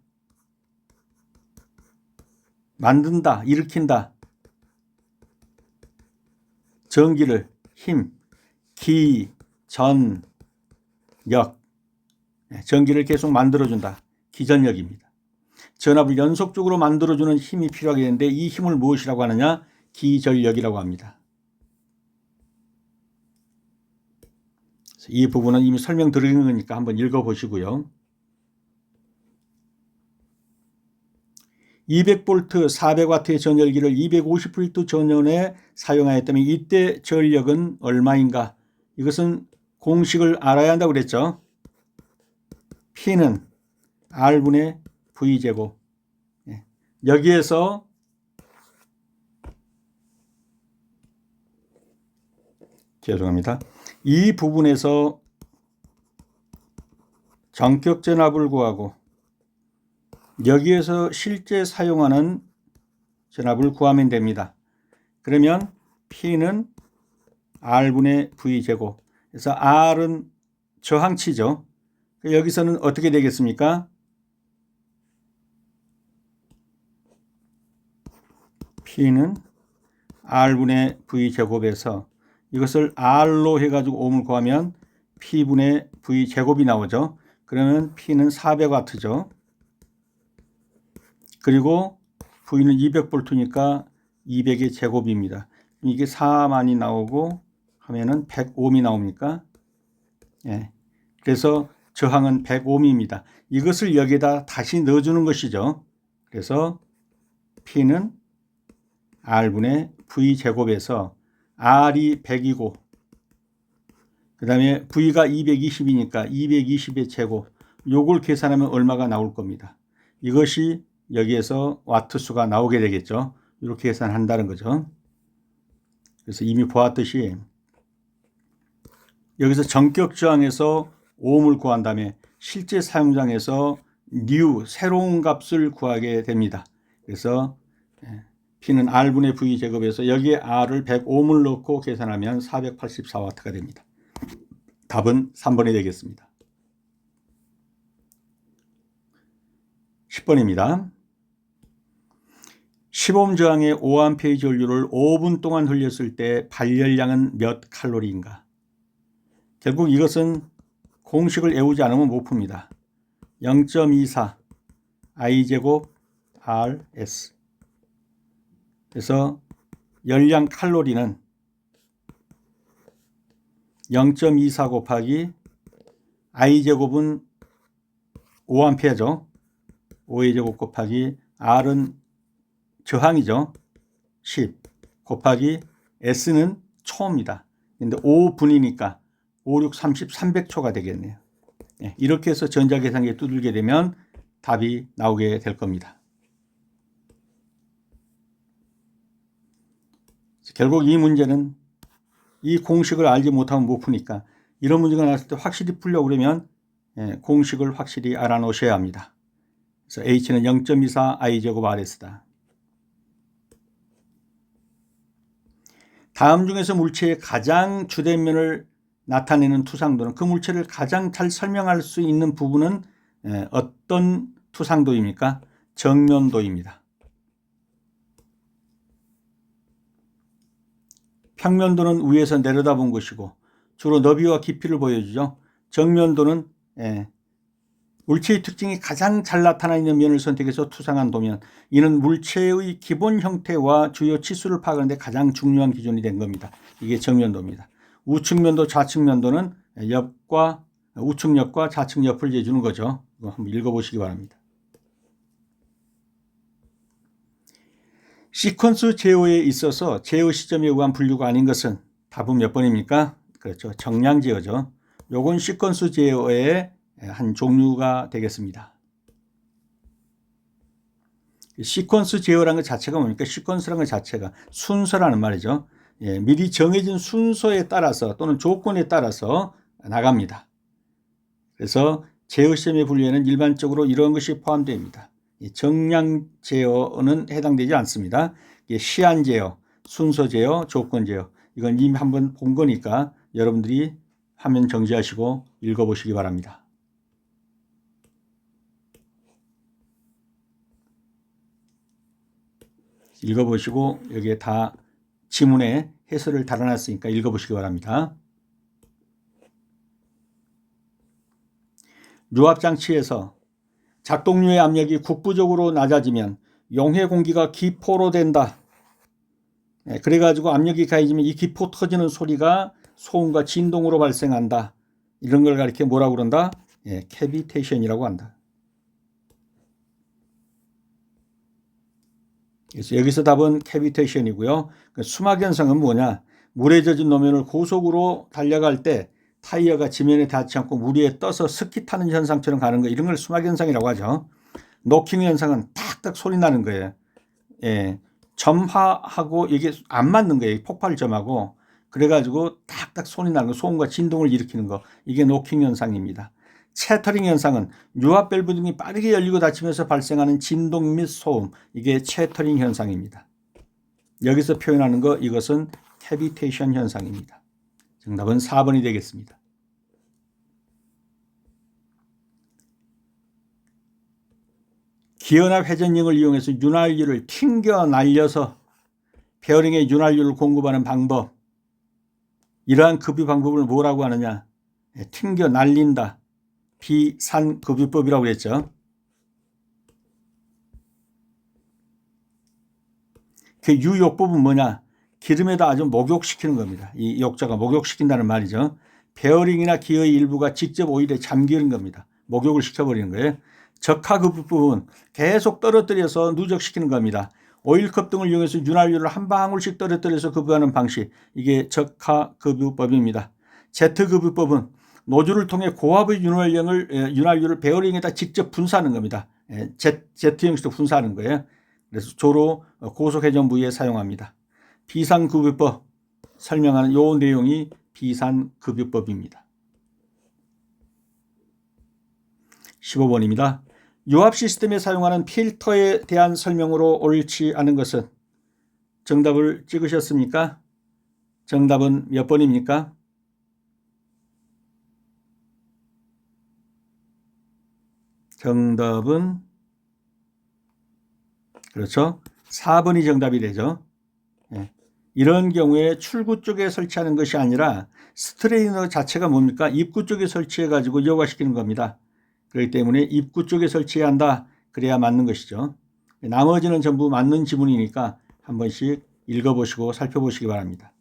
만든다. 일으킨다. 전기를 힘, 기, 전, 력. 전기를 계속 만들어준다. 기전력입니다. 전압을 연속적으로 만들어주는 힘이 필요하게 되는데 이 힘을 무엇이라고 하느냐? 기전력이라고 합니다. 이 부분은 이미 설명드린 거니까 한번 읽어보시고요. 200V 400W의 전열기를 250V 전원에 사용하였다면 이때 전력은 얼마인가? 이것은 공식을 알아야 한다고 그랬죠. P는 R분의 V제곱. 여기에서 죄송합니다. 이 부분에서 전격 전압을 구하고 여기에서 실제 사용하는 전압을 구하면 됩니다. 그러면 P는 R분의 V제곱. 그래서 R은 저항치죠. 여기서는 어떻게 되겠습니까? P는 R분의 V제곱에서 이것을 R로 해가지고 ohm을 구하면 P분의 V제곱이 나오죠. 그러면 P는 400W죠. 그리고 V는 200V니까 200의 제곱입니다. 이게 4만이 나오고 하면은 100옴이 나옵니까? 예. 그래서 저항은 100옴입니다. 이것을 여기다 다시 넣어주는 것이죠. 그래서 P는 R분의 V 제곱에서 R이 100이고 그 다음에 V가 220이니까 220의 제곱, 요걸 계산하면 얼마가 나올 겁니다. 이것이 여기에서 와트수가 나오게 되겠죠. 이렇게 계산한다는 거죠. 그래서 이미 보았듯이 여기서 전격 저항에서 오음을 구한 다음에 실제 사용장에서 새로운 값을 구하게 됩니다. 그래서 P는 R분의 V 제곱에서 여기에 R을 100옴을 넣고 계산하면 484W가 됩니다. 답은 3번이 되겠습니다. 10번입니다. 10옴 저항의 5A 전류를 5분 동안 흘렸을 때 발열량은 몇 칼로리인가? 결국 이것은 공식을 외우지 않으면 못 풉니다. 0.24 I제곱 RS. 그래서 열량 칼로리는 0.24 곱하기 I제곱은 5A죠. 5의 제곱 곱하기 R은 저항이죠. 10 곱하기 S는 초입니다. 근데 5분이니까 5, 6, 30, 300초가 되겠네요. 이렇게 해서 전자계산기에 두들게 되면 답이 나오게 될 겁니다. 결국 이 문제는 이 공식을 알지 못하면 못 푸니까 이런 문제가 나왔을 때 확실히 풀려고 그러면 공식을 확실히 알아놓으셔야 합니다. 그래서 H는 0.24 I제곱 RS다. 다음 중에서 물체의 가장 주된 면을 나타내는 투상도는 그 물체를 가장 잘 설명할 수 있는 부분은 어떤 투상도입니까? 정면도입니다. 평면도는 위에서 내려다본 것이고 주로 너비와 깊이를 보여주죠. 정면도는 물체의 특징이 가장 잘 나타나 있는 면을 선택해서 투상한 도면, 이는 물체의 기본 형태와 주요 치수를 파악하는 데 가장 중요한 기준이 된 겁니다. 이게 정면도입니다. 우측면도, 좌측면도는 우측옆과 좌측옆을 재주는 거죠. 이거 한번 읽어보시기 바랍니다. 시퀀스 제어에 있어서 제어 시점에 의한 분류가 아닌 것은 답은 몇 번입니까? 그렇죠. 정량 제어죠. 요건 시퀀스 제어의 한 종류가 되겠습니다. 시퀀스 제어라는 것 자체가 뭡니까? 시퀀스라는 것 자체가 순서라는 말이죠. 미리 정해진 순서에 따라서 또는 조건에 따라서 나갑니다. 그래서 제어 시점의 분류에는 일반적으로 이런 것이 포함됩니다. 정량 제어는 해당되지 않습니다. 시한 제어, 순서 제어, 조건 제어, 이건 이미 한번 본 거니까 여러분들이 화면 정지하시고 읽어보시기 바랍니다. 읽어보시고 여기에 다 지문에 해설을 달아놨으니까 읽어보시기 바랍니다. 유압장치에서 작동류의 압력이 국부적으로 낮아지면 용해 공기가 기포로 된다. 그래가지고 압력이 가해지면 이 기포 터지는 소리가 소음과 진동으로 발생한다. 이런 걸 가리켜 뭐라고 그런다? 캐비테이션이라고 한다. 그래서 여기서 답은 캐비테이션이고요. 수막 현상은 뭐냐? 물에 젖은 노면을 고속으로 달려갈 때 타이어가 지면에 닿지 않고 물 위에 떠서 스키 타는 현상처럼 가는 거, 이런 걸 수막 현상이라고 하죠. 노킹 현상은 탁탁 소리 나는 거예요. 점화하고 이게 안 맞는 거예요. 폭발점하고. 그래가지고 탁탁 소리 나는 거, 소음과 진동을 일으키는 거, 이게 노킹 현상입니다. 채터링 현상은 유압 밸브 등이 빠르게 열리고 닫히면서 발생하는 진동 및 소음, 이게 채터링 현상입니다. 여기서 표현하는 거, 이것은 캐비테이션 현상입니다. 정답은 4번이 되겠습니다. 기연압 회전링을 이용해서 윤활유를 튕겨 날려서 베어링에 윤활유를 공급하는 방법, 이러한 급유 방법을 뭐라고 하느냐? 튕겨 날린다. 비산급유법이라고 그랬죠. 그 유욕법은 뭐냐? 기름에다 아주 목욕시키는 겁니다. 이 욕자가 목욕시킨다는 말이죠. 베어링이나 기어의 일부가 직접 오일에 잠기는 겁니다. 목욕을 시켜버리는 거예요. 적하급유법은 계속 떨어뜨려서 누적시키는 겁니다. 오일컵 등을 이용해서 윤활유를 한 방울씩 떨어뜨려서 급유하는 방식, 이게 적하급유법입니다. Z급유법은 노즐을 통해 고압의 윤활유를 베어링에다 직접 분사하는 겁니다. Z형식으로 분사하는 거예요. 그래서 주로 고속회전 부위에 사용합니다. 비산급유법 설명하는 요 내용이 비산급유법입니다. 15번입니다. 유압 시스템에 사용하는 필터에 대한 설명으로 옳지 않은 것은? 정답을 찍으셨습니까? 정답은 몇 번입니까? 정답은 그렇죠. 4번이 정답이 되죠. 예. 이런 경우에 출구 쪽에 설치하는 것이 아니라 스트레이너 자체가 뭡니까? 입구 쪽에 설치해 가지고 여과시키는 겁니다. 그렇기 때문에 입구 쪽에 설치해야 한다. 그래야 맞는 것이죠. 나머지는 전부 맞는 지문이니까 한 번씩 읽어보시고 살펴보시기 바랍니다.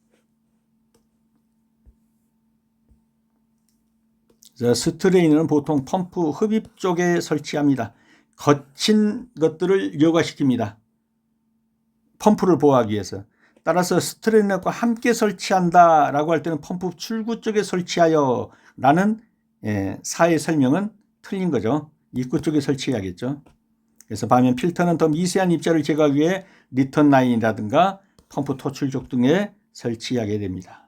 스트레이너는 보통 펌프 흡입 쪽에 설치합니다. 거친 것들을 여과시킵니다. 펌프를 보호하기 위해서. 따라서 스트레이너과 함께 설치한다라고 할 때는 펌프 출구 쪽에 설치하여 라는 사의 설명은 틀린 거죠. 입구 쪽에 설치해야겠죠. 그래서 반면 필터는 더 미세한 입자를 제거하기 위해 리턴 라인이라든가 펌프 토출 쪽 등에 설치하게 됩니다.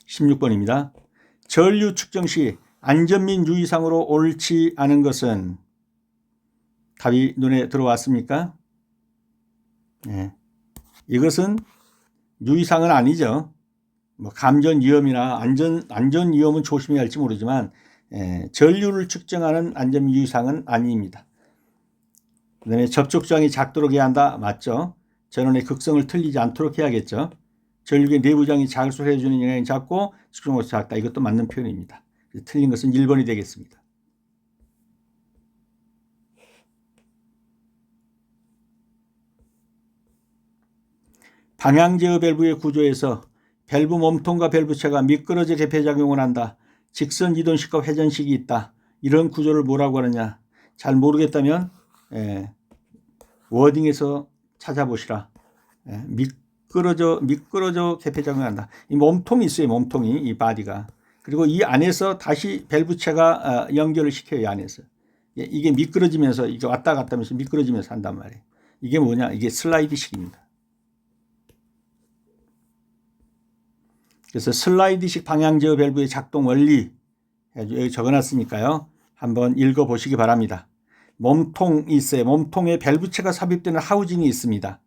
(16번입니다) 전류 측정 시 안전 및 유의사항으로 옳지 않은 것은? 답이 눈에 들어왔습니까? 네. 이것은 유의사항은 아니죠. 뭐 감전 위험이나 안전 위험은 조심해야 할지 모르지만 전류를 측정하는 안전 유의사항은 아닙니다. 그다음에 접촉 저항이 작도록 해야 한다. 맞죠? 전원의 극성을 틀리지 않도록 해야겠죠. 전류의 내부 저항이 작을수록 해주는 영향이 작고 측정으로 작다. 이것도 맞는 표현입니다. 틀린 것은 1번이 되겠습니다. 방향 제어 밸브의 구조에서 밸브 몸통과 밸브체가 미끄러져 개폐작용을 한다. 직선 이동식과 회전식이 있다. 이런 구조를 뭐라고 하느냐. 잘 모르겠다면 워딩에서 찾아보시라. 미끄러져 개폐작용한다. 이 몸통이 있어요. 몸통이, 이 바디가. 그리고 이 안에서 다시 밸브체가 연결을 시켜요. 이 안에서. 이게 미끄러지면서 이게 왔다 갔다 하면서 미끄러지면서 한단 말이에요. 이게 뭐냐. 이게 슬라이드식입니다. 그래서 슬라이드식 방향제어 밸브의 작동 원리 여기 적어놨으니까요. 한번 읽어보시기 바랍니다. 몸통이 있어요. 몸통에 밸브체가 삽입되는 하우징이 있습니다.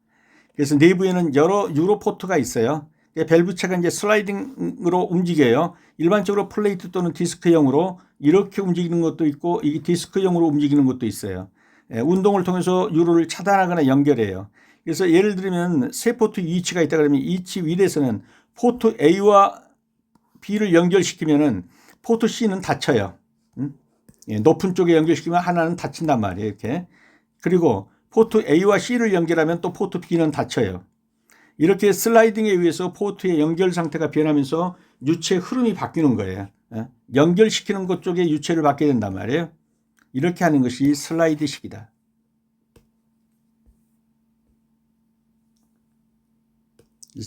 그래서 내부에는 여러 유로포트가 있어요. 밸브체가 이제 슬라이딩으로 움직여요. 일반적으로 플레이트 또는 디스크형으로 이렇게 움직이는 것도 있고 이 디스크형으로 움직이는 것도 있어요. 운동을 통해서 유로를 차단하거나 연결해요. 그래서 예를 들면 세 포트 위치가 있다 그러면 이치 윌에서는 포트 A와 B를 연결시키면은 포트 C는 닫혀요. 높은 쪽에 연결시키면 하나는 닫힌단 말이에요. 이렇게. 그리고 포트 A와 C를 연결하면 또 포트 B는 닫혀요. 이렇게 슬라이딩에 의해서 포트의 연결 상태가 변하면서 유체 흐름이 바뀌는 거예요. 연결시키는 것 쪽에 유체를 받게 된단 말이에요. 이렇게 하는 것이 슬라이드식이다.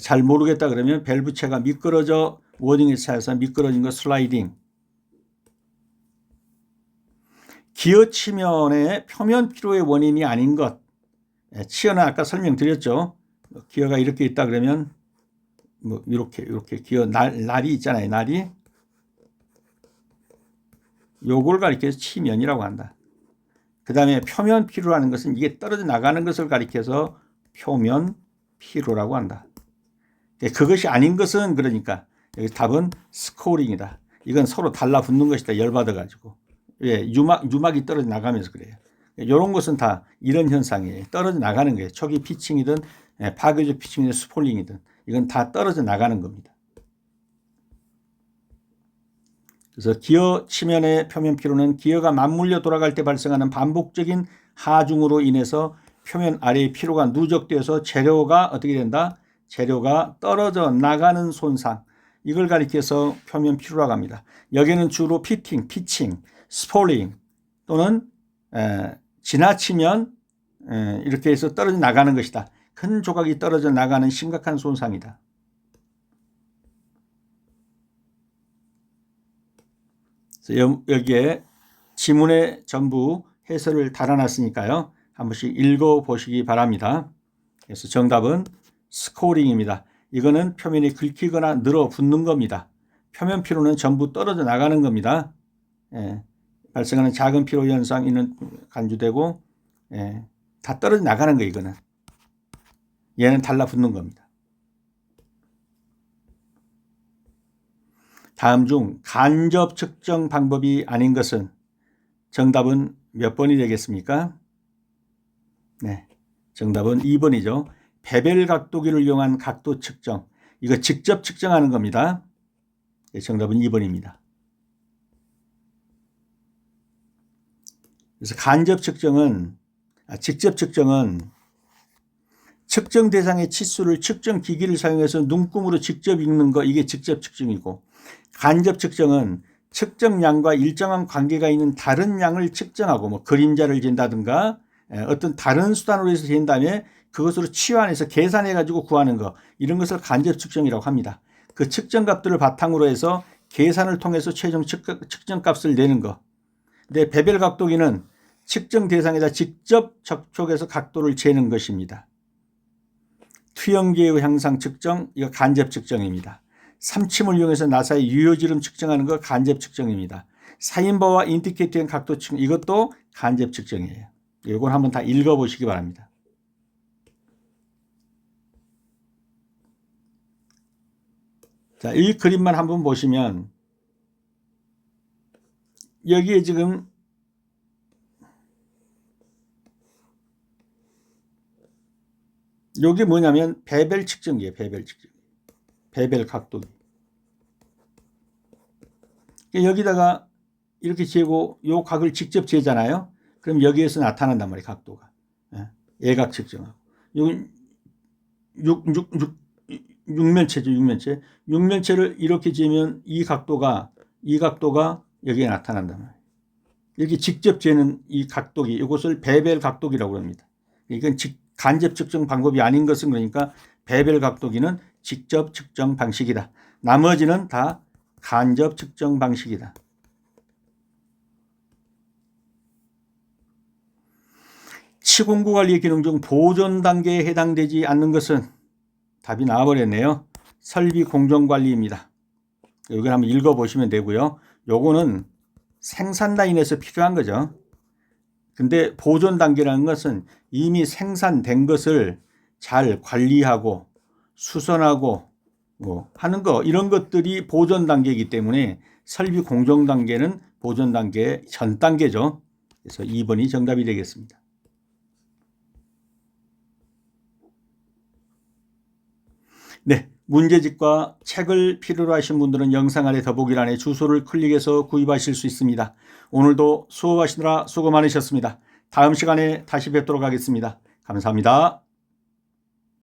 잘 모르겠다 그러면 밸브체가 미끄러져 워딩에 차여서 미끄러진 거 슬라이딩. 기어 치면의 표면 피로의 원인이 아닌 것. 치어는 아까 설명드렸죠. 기어가 이렇게 있다 그러면 뭐 이렇게 기어 날이 있잖아요. 날이 요걸 가리켜서 치면이라고 한다. 그 다음에 표면 피로라는 것은 이게 떨어져 나가는 것을 가리켜서 표면 피로라고 한다. 그것이 아닌 것은 그러니까 여기 답은 스코링이다. 이건 서로 달라붙는 것이다. 열받아가지고. 유막이 떨어져 나가면서 그래요. 이런 것은 다 이런 현상이에요. 떨어져 나가는 거예요. 초기 피칭이든 파괴적 피칭이든 스폴링이든 이건 다 떨어져 나가는 겁니다. 그래서 기어 치면의 표면 피로는 기어가 맞물려 돌아갈 때 발생하는 반복적인 하중으로 인해서 표면 아래의 피로가 누적되어서 재료가 어떻게 된다? 재료가 떨어져 나가는 손상. 이걸 가리켜서 표면 피로라고 합니다. 여기는 주로 피팅, 피칭, 스폴링 또는 지나치면 이렇게 해서 떨어져 나가는 것이다. 큰 조각이 떨어져 나가는 심각한 손상이다. 여기에 지문에 전부 해설을 달아놨으니까요. 한 번씩 읽어보시기 바랍니다. 그래서 정답은 스코링입니다. 이거는 표면이 긁히거나 늘어붙는 겁니다. 표면 피로는 전부 떨어져 나가는 겁니다. 발생하는 작은 피로 현상이 간주되고 다 떨어져 나가는 거예요. 이거는. 얘는 달라붙는 겁니다. 다음 중 간접 측정 방법이 아닌 것은 정답은 몇 번이 되겠습니까? 네, 정답은 2번이죠. 베벨 각도기를 이용한 각도 측정. 이거 직접 측정하는 겁니다. 네, 정답은 2번입니다. 그래서 간접 측정은 직접 측정은 측정 대상의 치수를 측정 기기를 사용해서 눈금으로 직접 읽는 거, 이게 직접 측정이고, 간접 측정은 측정량과 일정한 관계가 있는 다른 양을 측정하고 뭐 그림자를 재다든가 어떤 다른 수단으로 해서 잰 다음에 그것으로 치환해서 계산해 가지고 구하는 거, 이런 것을 간접 측정이라고 합니다. 그 측정값들을 바탕으로 해서 계산을 통해서 최종 측정값을 내는 거. 근데 베벨 각도기는 측정 대상에다 직접 접촉해서 각도를 재는 것입니다. 투영계의 향상 측정, 이거 간접 측정입니다. 삼침을 이용해서 나사의 유효지름 측정하는 거 간접 측정입니다. 사인바와 인디케이터형 각도 측정, 이것도 간접 측정이에요. 이걸 한번 다 읽어보시기 바랍니다. 자, 이 그림만 한번 보시면 여기에 지금 여기 뭐냐면 베벨 측정기예요. 베벨 측정. 베벨 각도기. 여기다가 이렇게 재고 요 각을 직접 재잖아요. 그럼 여기에서 나타난단 말이에요. 각도가. 예각 측정하고. 여기 육면체죠. 육면체. 육면체를 이렇게 재면 이 각도가 여기에 나타난단 말이에요. 이렇게 직접 재는 이 각도기, 이것을 베벨 각도기라고 합니다. 이건 간접 측정 방법이 아닌 것은 그러니까 베벨 각도기는 직접 측정 방식이다. 나머지는 다 간접 측정 방식이다. 시공구 관리 기능 중 보존 단계에 해당되지 않는 것은 답이 나와버렸네요. 설비 공정 관리입니다. 여기 한번 읽어보시면 되고요. 요거는 생산 라인에서 필요한 거죠. 근데 보존 단계라는 것은 이미 생산된 것을 잘 관리하고 수선하고 뭐 하는 거, 이런 것들이 보존 단계이기 때문에 설비 공정 단계는 보존 단계의 전 단계죠. 그래서 2번이 정답이 되겠습니다. 네, 문제집과 책을 필요로 하신 분들은 영상 아래 더보기란에 주소를 클릭해서 구입하실 수 있습니다. 오늘도 수업하시느라 수고 많으셨습니다. 다음 시간에 다시 뵙도록 하겠습니다. 감사합니다.